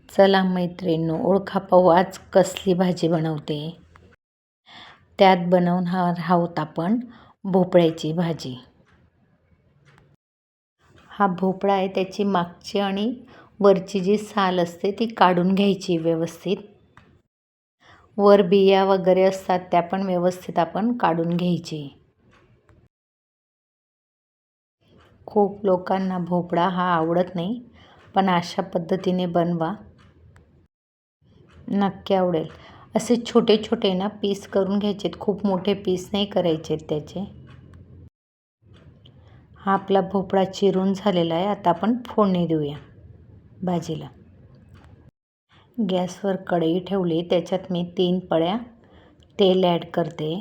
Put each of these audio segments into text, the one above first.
चला मैत्रिणींनो, ओळखा पाहू आज कसली भाजी बनवते. त्यात बनवणार आहोत आपण भोपळ्याची भाजी. हा भोपळा आहे, त्याची मागची आणि वरची जी साल असते ती काढून घ्यायची व्यवस्थित. वर बिया वगैरे असतात त्या पण व्यवस्थित आपण काढून घ्यायची. खूप लोकांना भोपळा हा आवडत नाही, पण अशा पद्धतीने बनवा, नक्की आवडेल. असे छोटे छोटे ना पीस करून घ्यायचेत, खूप मोठे पीस नाही करायचे त्याचे. हा आपला भोपळा चिरून झालेला आहे. आता आपण फोडणी देऊया भाजीला. गॅसवर कढई ठेवली, त्याच्यात मी 3 पळ्या तेल ॲड करते.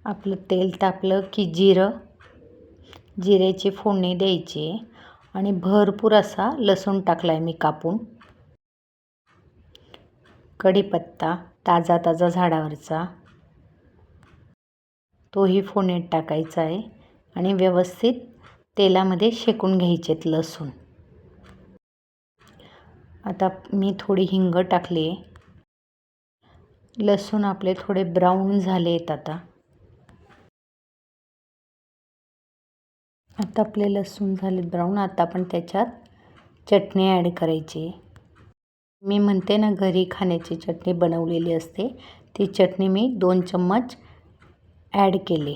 आपलं तेल तापलं की जिऱ्याची फोडणी द्यायची आणि भरपूर असा लसूण टाकला आहे मी कापून. कढीपत्ता ताजा झाडावरचा, तोही फोडणीत टाकायचा आहे आणि व्यवस्थित तेलामध्ये शेकून घ्यायचेत लसूण. आता मी थोडी हिंग टाकली. लसूण आपले थोडे ब्राऊन झालेत. आता आपले लसूण झालेत ब्राऊन. आता आपण त्याच्यात चटणी ॲड करायची. मी म्हणते ना, घरी खाण्याची चटणी बनवलेली असते, ती चटणी मी 2 चम्मच ॲड केली.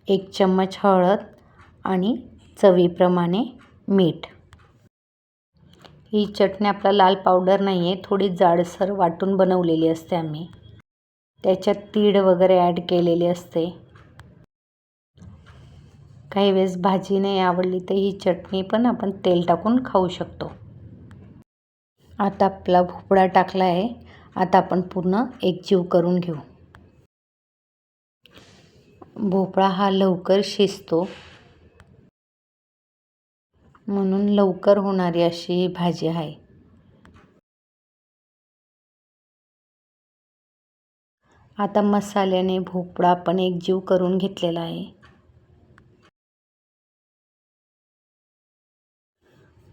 1 चम्मच हळद आणि चवीप्रमाणे मीठ. ही चटणी आपला लाल पावडर नाही आहे, थोडी जाडसर वाटून बनवलेली असते आम्ही. त्याच्यात तीळ वगैरे ॲड केलेली असते. काही वेळेस भाजी नाही आवडली तर ही चटणी पण आपण तेल टाकून खाऊ शकतो. आता आपला भोपळा टाकला आहे. आता आपण पूर्ण एकजीव करून घेऊ. भोपळा हा लवकर शिजतो, म्हणून लवकर होणारी अशी ही भाजी आहे. आता मसाल्याने भोपळा आपण एकजीव करून घेतलेला आहे.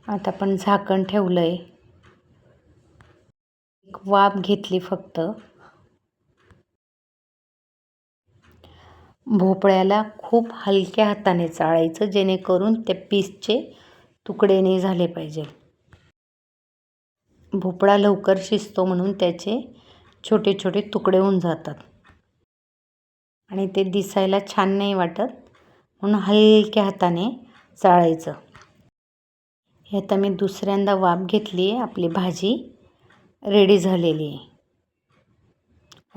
आता आपण झाकण ठेवलं आहे. एक वाफ घेतली फक्त. भोपळ्याला खूप हलक्या हाताने चाळायचं, जेणेकरून त्या पीसचे तुकडे नाही झाले पाहिजे. भोपळा लवकर शिजतो म्हणून त्याचे छोटे छोटे तुकडे होऊन जातात आणि ते दिसायला छान नाही वाटत, म्हणून हलक्या हाताने चाळायचं. हे आता मी दुसऱ्यांदा वाफ घेतली आहे. आपली भाजी रेडी झालेली आहे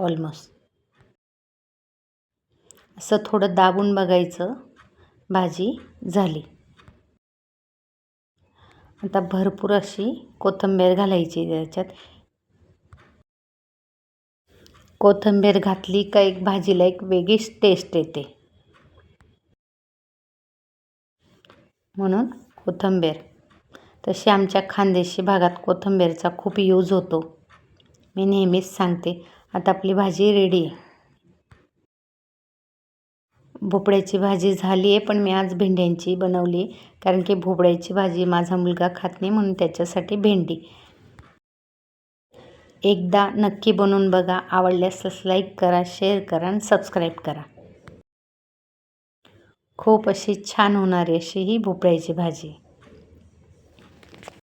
ऑलमोस्ट. असं थोडं दाबून बघायचं, भाजी झाली. आता भरपूर अशी कोथिंबीर घालायची त्याच्यात. कोथिंबीर घातली का एक भाजीला एक वेगळीच टेस्ट येते, म्हणून कोथिंबीर. तशी आमच्या खानदेशी भागात कोथिंबीरचा खूप यूज होतो, मी नेहमीच सांगते. आता आपली भाजी रेडी आहे. भोपळ्याची भाजी झाली आहे, पण मी आज भेंड्यांची बनवली, कारण की भोपळ्याची भाजी माझा मुलगा खात नाही, म्हणून त्याच्यासाठी भेंडी. एकदा नक्की बनवून बघा. आवडल्यास लाईक करा, शेअर करा आणि सबस्क्राईब करा. खूप अशी छान होणारी अशी ही भोपळ्याची भाजी.